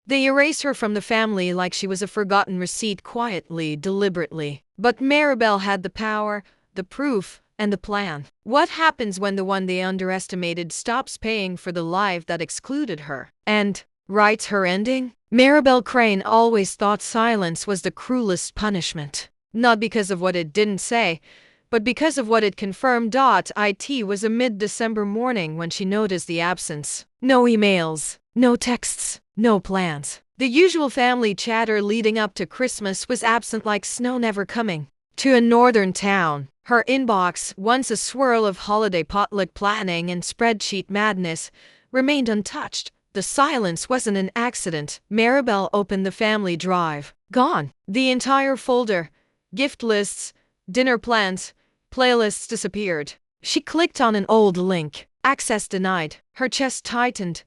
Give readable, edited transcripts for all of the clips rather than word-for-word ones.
They erase her from the family like she was a forgotten receipt quietly, deliberately. But Maribel had the power, the proof, and the plan. What happens when the one they underestimated stops paying for the life that excluded her and writes her ending? Maribel Crane always thought silence was the cruelest punishment. Not because of what it didn't say, but because of what it confirmed. It was a mid-December morning when she noticed the absence. No emails, no texts, no plans. The usual family chatter leading up to Christmas was absent like snow never coming to a northern town. Her inbox, once a swirl of holiday potluck planning and spreadsheet madness, remained untouched. The silence wasn't an accident. Maribel opened the family drive. Gone. The entire folder, gift lists, dinner plans, playlists disappeared. She clicked on an old link. Access denied. Her chest tightened.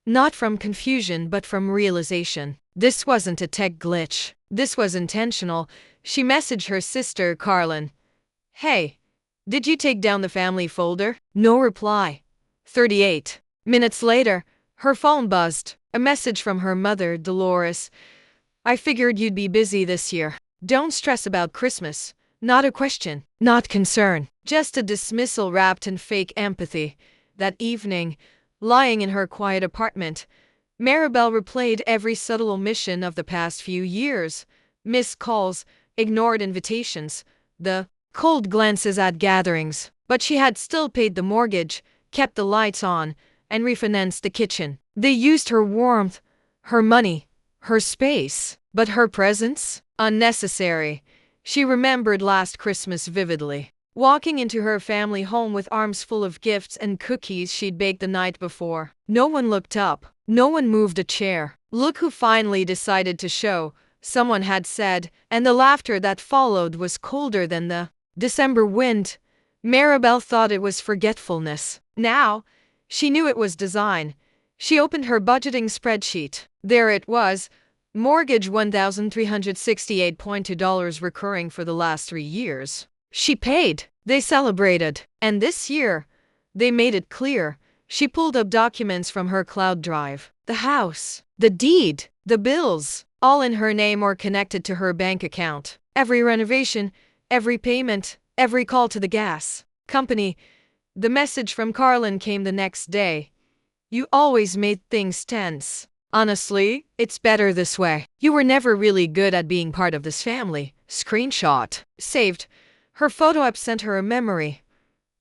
Not from confusion but from realization. This wasn't a tech glitch. This was intentional. She messaged her sister, Carlin. Hey, did you take down the family folder? No reply. 38 minutes later, her phone buzzed. A message from her mother, Dolores. I figured you'd be busy this year. Don't stress about Christmas. Not a question, not concern, just a dismissal wrapped in fake empathy. That evening, lying in her quiet apartment, Maribel replayed every subtle omission of the past few years. Missed calls, ignored invitations, the cold glances at gatherings. But she had still paid the mortgage, kept the lights on, and refinanced the kitchen. They used her warmth, her money, her space. But her presence? Unnecessary. She remembered last Christmas vividly. Walking into her family home with arms full of gifts and cookies she'd baked the night before. No one looked up. No one moved a chair. Look who finally decided to show, someone had said, and the laughter that followed was colder than the December wind. Maribel thought it was forgetfulness. Now, she knew it was design. She opened her budgeting spreadsheet. There it was. Mortgage $1,368.2 recurring for the last 3 years. She paid. They celebrated. And this year, they made it clear. She pulled up documents from her cloud drive. The house, the deed, the bills, all in her name or connected to her bank account. Every renovation, every payment, every call to the gas company. The message from Carlin came the next day. You always made things tense. Honestly, it's better this way. You were never really good at being part of this family. Screenshot. Saved. Her photo app sent her a memory.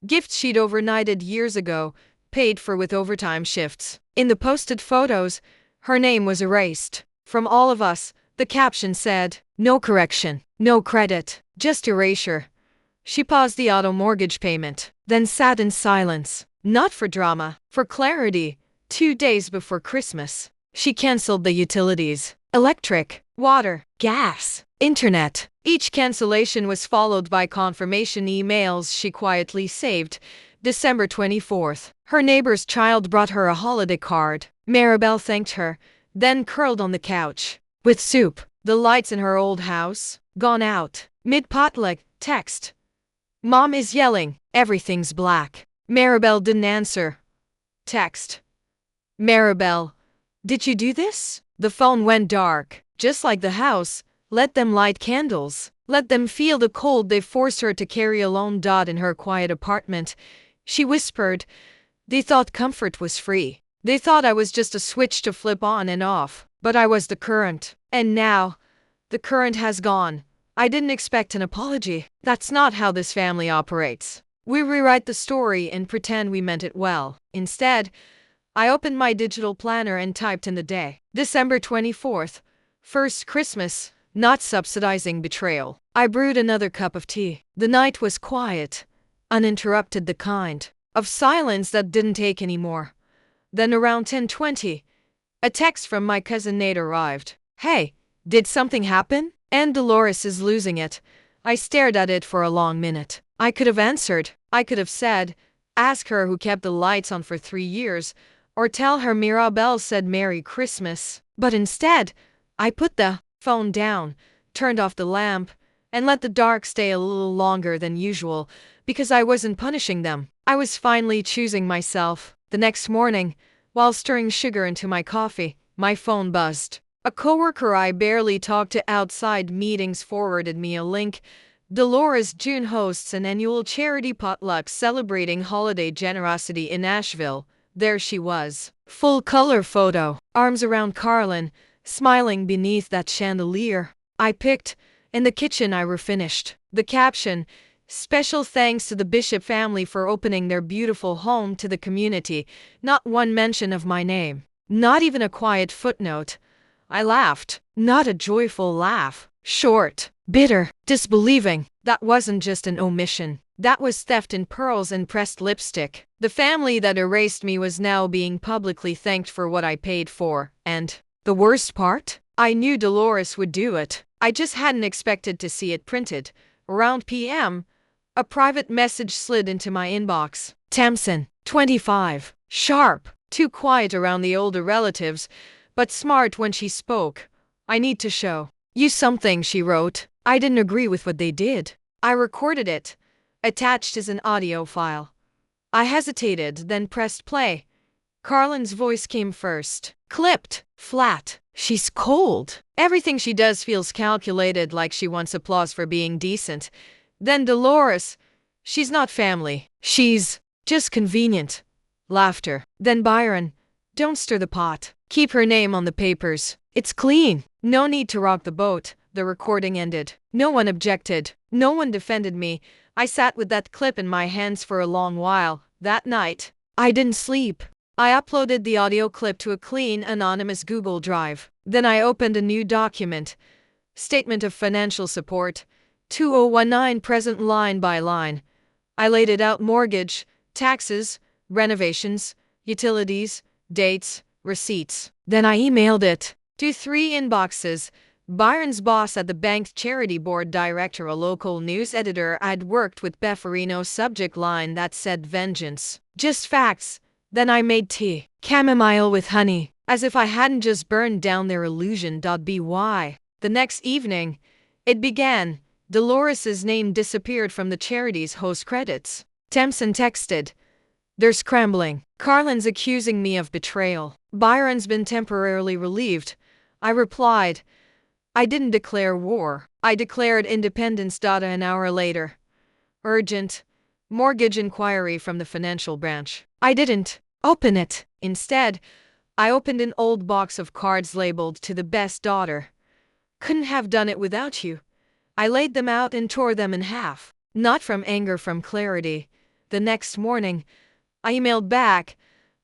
Gift she'd overnighted years ago, paid for with overtime shifts. In the posted photos, her name was erased. From all of us, the caption said, no correction, no credit, just erasure. She paused the auto mortgage payment, then sat in silence. Not for drama, for clarity. 2 days before Christmas, she canceled the utilities. Electric, water, gas, internet. Each cancellation was followed by confirmation emails she quietly saved. December 24th. Her neighbor's child brought her a holiday card. Maribel thanked her, then curled on the couch. With soup. The lights in her old house, gone out. Mid-potluck, text. Mom is yelling, everything's black. Maribel didn't answer. Text. Maribel, did you do this? The phone went dark. Just like the house, let them light candles. Let them feel the cold they forced her to carry alone. In her quiet apartment, she whispered, they thought comfort was free. They thought I was just a switch to flip on and off. But I was the current. And now, the current has gone. I didn't expect an apology. That's not how this family operates. We rewrite the story and pretend we meant it well. Instead, I opened my digital planner and typed in the day. December 24th. First Christmas, not subsidizing betrayal. I brewed another cup of tea. The night was quiet, uninterrupted, the kind of silence that didn't take any more. Then around 10:20, a text from my cousin Nate arrived. Hey, did something happen? And Dolores is losing it. I stared at it for a long minute. I could have answered. I could have said, ask her who kept the lights on for 3 years, or tell her Mirabelle said Merry Christmas. But instead, I put the phone down, turned off the lamp, and let the dark stay a little longer than usual, because I wasn't punishing them. I was finally choosing myself. The next morning, while stirring sugar into my coffee, my phone buzzed. A coworker I barely talked to outside meetings forwarded me a link. Dolores June hosts an annual charity potluck celebrating holiday generosity in Nashville. There she was. Full color photo. Arms around Carlin, smiling beneath that chandelier. I picked. In the kitchen I refinished. The caption, "Special thanks to the Bishop family for opening their beautiful home to the community." Not one mention of my name. Not even a quiet footnote. I laughed. Not a joyful laugh. Short, bitter, disbelieving. That wasn't just an omission. That was theft in pearls and pressed lipstick. The family that erased me was now being publicly thanked for what I paid for. And the worst part? I knew Dolores would do it. I just hadn't expected to see it printed. Around p.m., a private message slid into my inbox. Tamsin, 25. Sharp. Too quiet around the older relatives, but smart when she spoke. "I need to show you something," she wrote. I didn't agree with what they did. I recorded it, attached as an audio file. I hesitated, then pressed play. Carlin's voice came first. Clipped, flat. She's cold. Everything she does feels calculated, like she wants applause for being decent. Then Dolores. She's not family. She's just convenient. Laughter. Then Byron. Don't stir the pot. Keep her name on the papers. It's clean. No need to rock the boat. The recording ended. No one objected. No one defended me. I sat with that clip in my hands for a long while. That night, I didn't sleep. I uploaded the audio clip to a clean, anonymous Google Drive. Then I opened a new document. Statement of financial support. 2019 present line by line. I laid it out: mortgage, taxes, renovations, utilities, dates, receipts. Then I emailed it to 3 inboxes. Byron's boss at the bank's charity board director, a local news editor I'd worked with, Beffarino, subject line that said vengeance. Just facts. Then I made tea. Chamomile with honey. As if I hadn't just burned down their illusion. By. The next evening, it began. Dolores's name disappeared from the charity's host credits. Tamsin texted. "They're scrambling. Carlin's accusing me of betrayal. Byron's been temporarily relieved." I replied, "I didn't declare war. I declared independence." An hour later. Urgent. Mortgage inquiry from the financial branch. I didn't open it. Instead, I opened an old box of cards labeled "To the best daughter." "Couldn't have done it without you." I laid them out and tore them in half. Not from anger, from clarity. The next morning, I emailed back.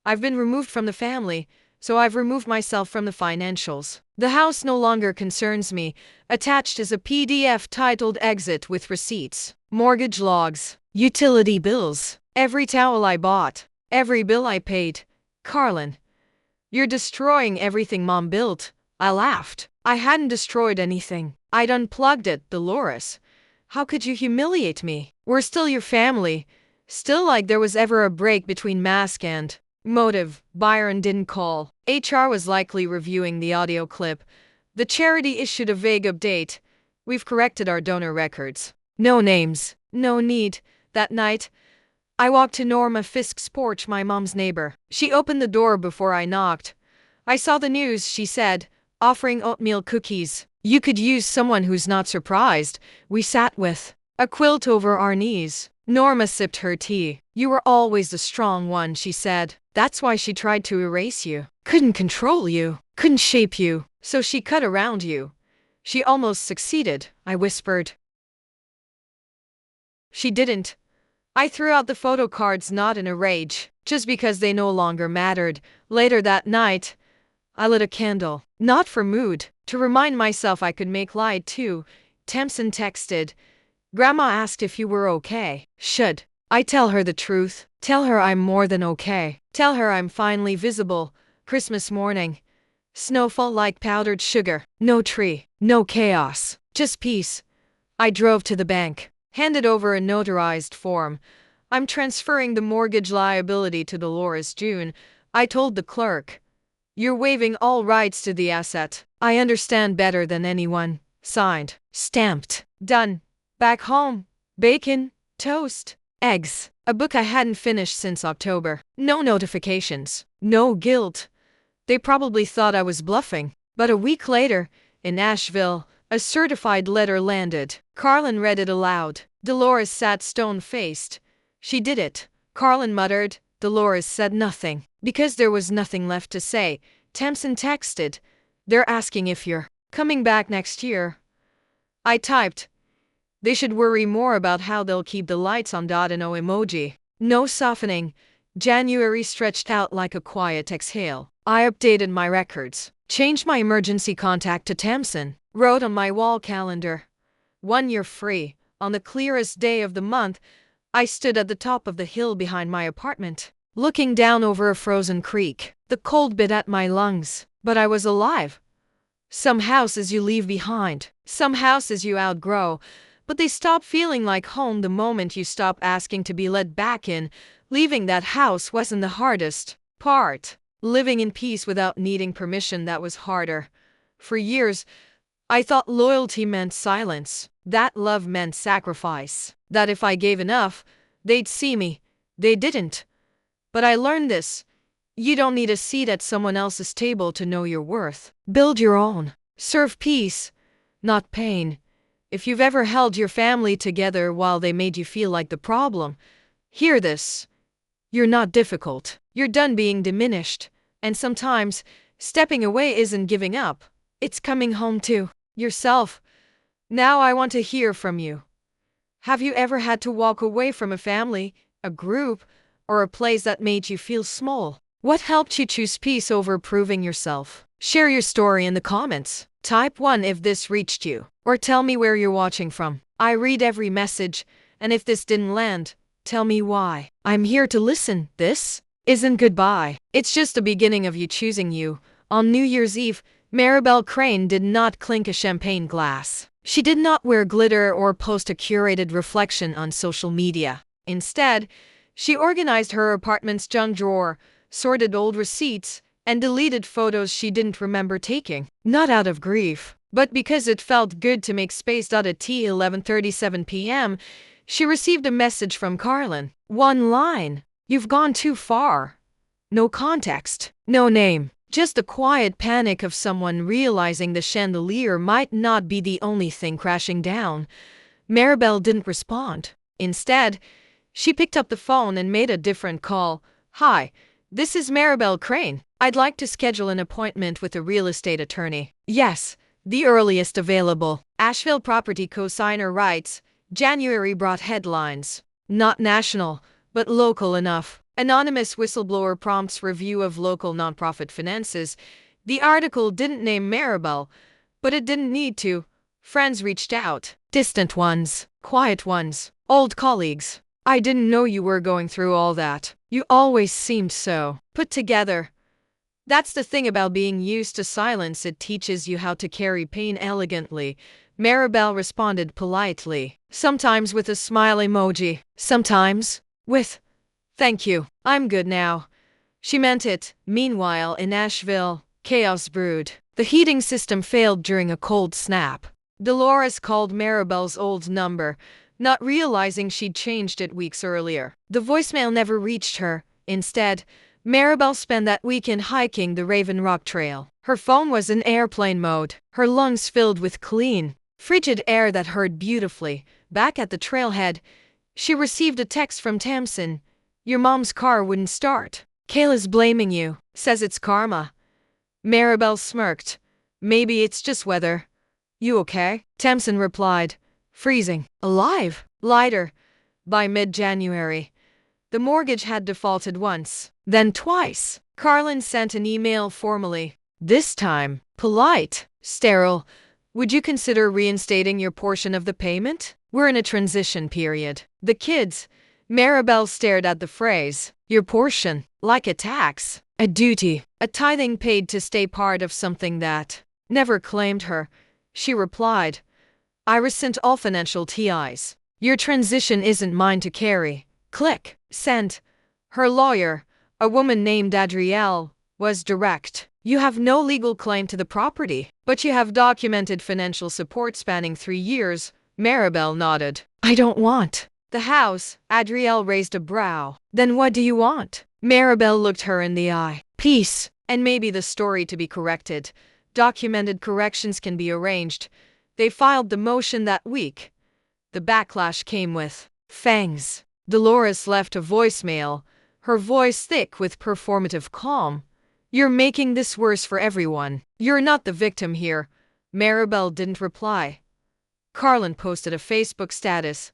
"I've been removed from the family, so I've removed myself from the financials. The house no longer concerns me." Attached is a PDF titled "Exit" with receipts, mortgage logs, utility bills, every towel I bought, every bill I paid. Carlin, "You're destroying everything Mom built." I laughed. I hadn't destroyed anything. I'd unplugged it. "Dolores, how could you humiliate me? We're still your family." Still like there was ever a break between mask and motive. Byron didn't call. HR was likely reviewing the audio clip. The charity issued a vague update. "We've corrected our donor records." No names. No need. That night, I walked to Norma Fisk's porch, my mom's neighbor. She opened the door before I knocked. "I saw the news," she said, offering oatmeal cookies. "You could use someone who's not surprised." We sat with a quilt over our knees. Norma sipped her tea. "You were always the strong one," she said. "That's why she tried to erase you. Couldn't control you. Couldn't shape you. So she cut around you." "She almost succeeded," I whispered. "She didn't." I threw out the photo cards, not in a rage, just because they no longer mattered. Later that night, I lit a candle. Not for mood. To remind myself I could make light too. Tamsin texted. "Grandma asked if you were okay." Should I tell her the truth? Tell her I'm more than okay. Tell her I'm finally visible. Christmas morning. Snowfall like powdered sugar. No tree. No chaos. Just peace. I drove to the bank. Handed over a notarized form. "I'm transferring the mortgage liability to Dolores June." I told the clerk. "You're waiving all rights to the asset." "I understand better than anyone." Signed. Stamped. Done. Back home. Bacon, toast, eggs. A book I hadn't finished since October. No notifications. No guilt. They probably thought I was bluffing. But a week later, in Nashville, a certified letter landed. Carlin read it aloud. Dolores sat stone-faced. She did it. Carlin muttered. Dolores said nothing. Because there was nothing left to say, Tamsin texted. They're asking if you're coming back next year. I typed. They should worry more about how they'll keep the lights on. No emoji. No softening. January stretched out like a quiet exhale. I updated my records. Changed my emergency contact to Tamsin. Wrote on my wall calendar. 1 year free. On the clearest day of the month, I stood at the top of the hill behind my apartment, looking down over a frozen creek. The cold bit at my lungs, but I was alive. Some houses you leave behind, some houses you outgrow, but they stop feeling like home the moment you stop asking to be let back in. Leaving that house wasn't the hardest part. Living in peace without needing permission, that was harder. For years, I thought loyalty meant silence, that love meant sacrifice, that if I gave enough, they'd see me. They didn't. But I learned this. You don't need a seat at someone else's table to know your worth. Build your own. Serve peace, not pain. If you've ever held your family together while they made you feel like the problem, hear this. You're not difficult. You're done being diminished. And sometimes, stepping away isn't giving up. It's coming home to yourself. Now I want to hear from you. Have you ever had to walk away from a family, a group, or a place that made you feel small? What helped you choose peace over proving yourself? Share your story in the comments. Type 1 if this reached you, or tell me where you're watching from. I read every message, and if this didn't land, tell me why. I'm here to listen. This isn't goodbye. It's just the beginning of you choosing you. On New Year's Eve, Maribel Crane did not clink a champagne glass. She did not wear glitter or post a curated reflection on social media. Instead, she organized her apartment's junk drawer, sorted old receipts, and deleted photos she didn't remember taking. Not out of grief, but because it felt good to make space. At 11:37 p.m., she received a message from Carlin. One line. You've gone too far. No context. No name. Just the quiet panic of someone realizing the chandelier might not be the only thing crashing down. Maribel didn't respond. Instead, she picked up the phone and made a different call. Hi, this is Maribel Crane. I'd like to schedule an appointment with a real estate attorney. Yes, the earliest available. Asheville property co-signer writes, January brought headlines. Not national, but local enough. Anonymous whistleblower prompts review of local nonprofit finances. The article didn't name Maribel, but it didn't need to. Friends reached out. Distant ones, quiet ones, old colleagues. I didn't know you were going through all that. You always seemed so put together. That's the thing about being used to silence. It teaches you how to carry pain elegantly. Maribel responded politely, sometimes with a smile emoji, sometimes with, thank you, I'm good now. She meant it. Meanwhile, in Nashville, chaos brewed. The heating system failed during a cold snap. Dolores called Maribel's old number, not realizing she'd changed it weeks earlier. The voicemail never reached her. Instead, Maribel spent that weekend hiking the Raven Rock Trail. Her phone was in airplane mode, her lungs filled with clean, frigid air that hurt beautifully. Back at the trailhead, she received a text from Tamsin. Your mom's car wouldn't start. Kayla's blaming you, says it's karma. Maribel smirked. Maybe it's just weather. You okay? Tamsin replied, freezing. Alive? Lighter. By mid-January, the mortgage had defaulted once, then twice. Carlin sent an email formally. This time, polite, sterile. Would you consider reinstating your portion of the payment? We're in a transition period. The kids. Maribel stared at the phrase, your portion, like a tax, a duty, a tithing paid to stay part of something that never claimed her. She replied, I resent all financial TIs. Your transition isn't mine to carry. Click. Send. Her lawyer, a woman named Adrielle, was direct. You have no legal claim to the property, but you have documented financial support spanning 3 years. Maribel nodded. I don't want the house. Adrielle raised a brow. Then what do you want? Maribel looked her in the eye. Peace, and maybe the story to be corrected. Documented corrections can be arranged. They filed the motion that week. The backlash came with fangs. Dolores left a voicemail, her voice thick with performative calm. You're making this worse for everyone. You're not the victim here. Maribel didn't reply. Carlin posted a Facebook status.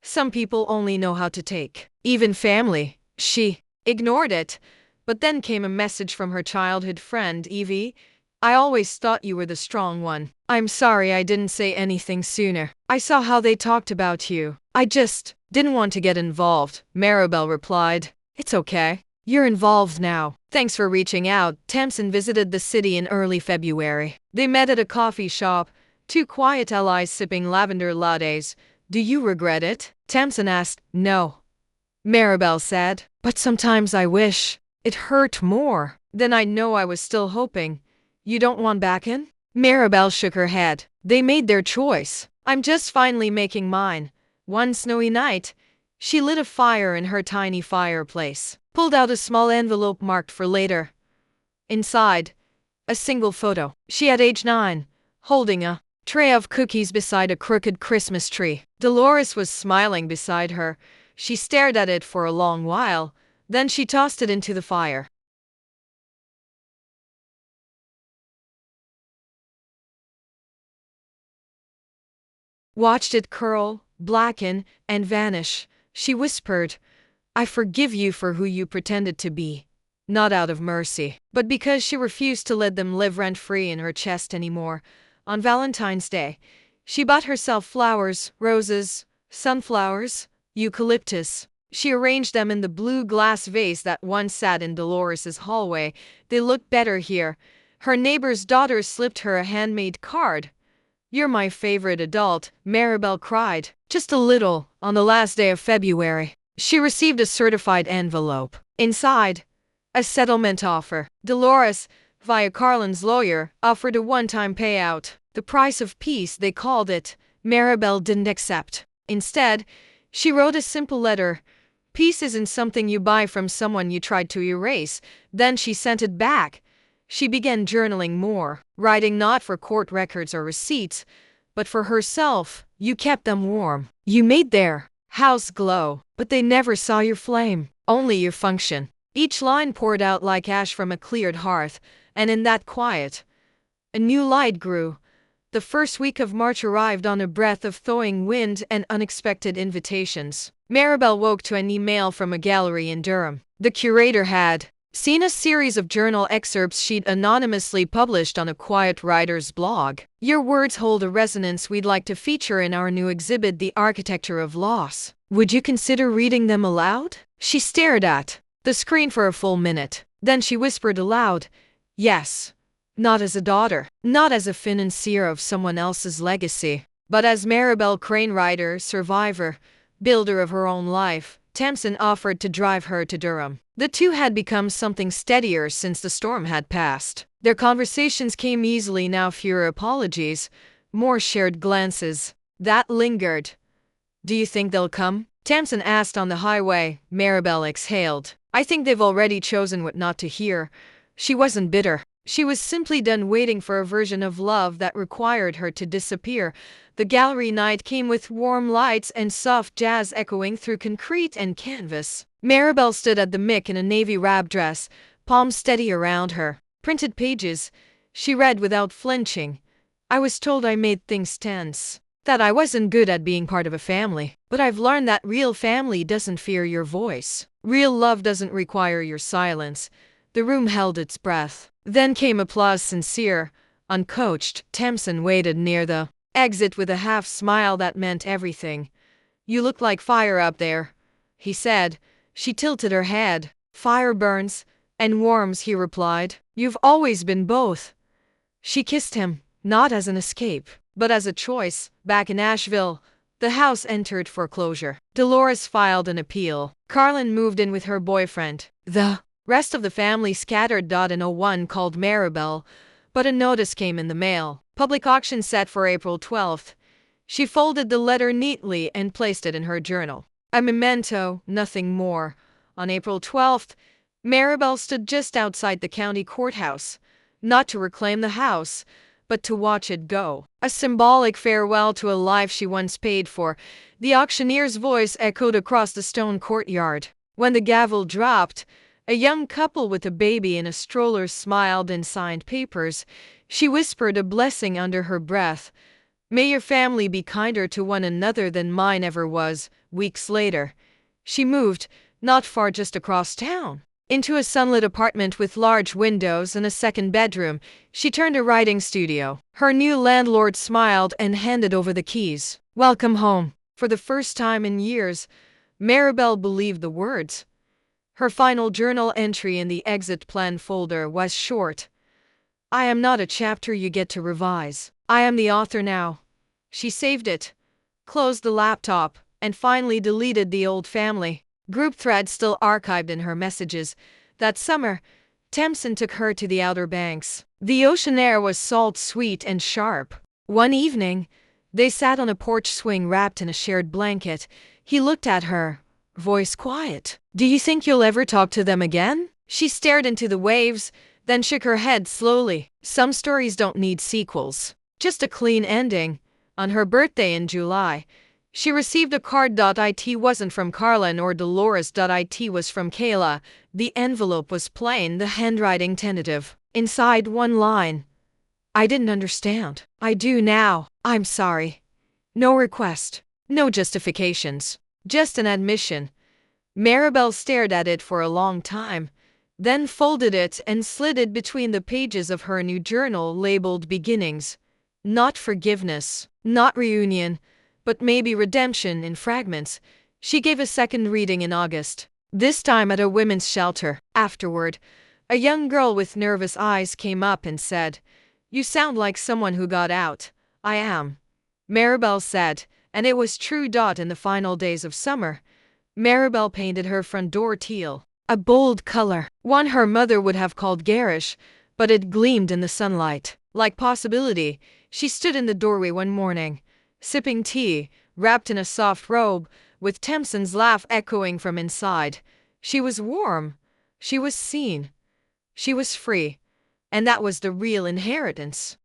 Some people only know how to take. Even family. She ignored it. But then came a message from her childhood friend, Evie. I always thought you were the strong one. I'm sorry I didn't say anything sooner. I saw how they talked about you. I just didn't want to get involved. Maribel replied. It's okay. You're involved now. Thanks for reaching out. Tamsin visited the city in early February. They met at a coffee shop, two quiet allies sipping lavender lattes. Do you regret it? Tamsin asked. No. Maribel said. But sometimes I wish it hurt more. Then I know I was still hoping. You don't want back in? Maribel shook her head. They made their choice. I'm just finally making mine. One snowy night, she lit a fire in her tiny fireplace, pulled out a small envelope marked for later. Inside, a single photo. She at age 9, holding a tray of cookies beside a crooked Christmas tree. Dolores was smiling beside her. She stared at it for a long while, then she tossed it into the fire. Watched it curl, blacken, and vanish. She whispered, I forgive you for who you pretended to be. Not out of mercy, but because she refused to let them live rent-free in her chest anymore. On Valentine's Day, she bought herself flowers, roses, sunflowers, eucalyptus. She arranged them in the blue glass vase that once sat in Dolores's hallway. They looked better here. Her neighbor's daughter slipped her a handmade card. You're my favorite adult, Maribel cried. Just a little. On the last day of February, she received a certified envelope. Inside, a settlement offer. Dolores, via Carlin's lawyer, offered a one-time payout. The price of peace, they called it. Maribel didn't accept. Instead, she wrote a simple letter. Peace isn't something you buy from someone you tried to erase. Then she sent it back. She began journaling more, writing not for court records or receipts, but for herself. You kept them warm. You made their house glow, but they never saw your flame, only your function. Each line poured out like ash from a cleared hearth, and in that quiet, a new light grew. The first week of March arrived on a breath of thawing wind and unexpected invitations. Maribel woke to an email from a gallery in Durham. The curator had seen a series of journal excerpts she'd anonymously published on a quiet writer's blog. Your words hold a resonance we'd like to feature in our new exhibit, The Architecture of Loss. Would you consider reading them aloud? She stared at the screen for a full minute. Then she whispered aloud, yes. Not as a daughter, not as a financier of someone else's legacy, but as Maribel Crane, writer, survivor, builder of her own life. Tamsin offered to drive her to Durham. The two had become something steadier since the storm had passed. Their conversations came easily now, fewer apologies, more shared glances. That lingered. Do you think they'll come? Tamsin asked on the highway. Maribel exhaled. I think they've already chosen what not to hear. She wasn't bitter. She was simply done waiting for a version of love that required her to disappear. The gallery night came with warm lights and soft jazz echoing through concrete and canvas. Maribel stood at the mic in a navy wrap dress, palms steady around her. Printed pages. She read without flinching. I was told I made things tense, that I wasn't good at being part of a family. But I've learned that real family doesn't fear your voice. Real love doesn't require your silence. The room held its breath. Then came applause, sincere, uncoached. Tamsin waited near the exit with a half smile that meant everything. You look like fire up there, he said. She tilted her head. Fire burns and warms, he replied. You've always been both. She kissed him, not as an escape, but as a choice. Back in Asheville, the house entered foreclosure. Dolores filed an appeal. Carlin moved in with her boyfriend. The rest of the family scattered. In no one called Maribel, but a notice came in the mail. Public auction set for April 12th. She folded the letter neatly and placed it in her journal. A memento, nothing more. On April 12th, Maribel stood just outside the county courthouse. not to reclaim the house, but to watch it go. A symbolic farewell to a life she once paid for. The auctioneer's voice echoed across the stone courtyard. When the gavel dropped, a young couple with a baby in a stroller smiled and signed papers. She whispered a blessing under her breath. May your family be kinder to one another than mine ever was. Weeks later, she moved, not far, just across town, into a sunlit apartment with large windows and a second bedroom. She turned a writing studio. Her new landlord smiled and handed over the keys. Welcome home. For the first time in years, Maribel believed the words. Her final journal entry in the exit plan folder was short. I am not a chapter you get to revise. I am the author now. She saved it, closed the laptop, and finally deleted the old family group thread still archived in her messages. That summer, Tempson took her to the Outer Banks. The ocean air was salt, sweet, and sharp. One evening, they sat on a porch swing wrapped in a shared blanket. He looked at her, voice quiet. Do you think you'll ever talk to them again? She stared into the waves, then shook her head slowly. Some stories don't need sequels, just a clean ending. On her birthday in July, she received a card. It wasn't from Carla nor Dolores. It was from Kayla. The envelope was plain, the handwriting tentative. Inside, one line. I didn't understand. I do now. I'm sorry. No request. No justifications. Just an admission. Maribel stared at it for a long time, then folded it and slid it between the pages of her new journal labeled Beginnings. Not forgiveness, not reunion, but maybe redemption in fragments. She gave a second reading in August, this time at a women's shelter. Afterward, a young girl with nervous eyes came up and said, You sound like someone who got out. I am, Maribel said, and it was true. In the final days of summer, Maribel painted her front door teal, a bold color, one her mother would have called garish, but it gleamed in the sunlight like possibility. She stood in the doorway one morning, sipping tea, wrapped in a soft robe, with Tempson's laugh echoing from inside. She was warm, she was seen, she was free, and that was the real inheritance.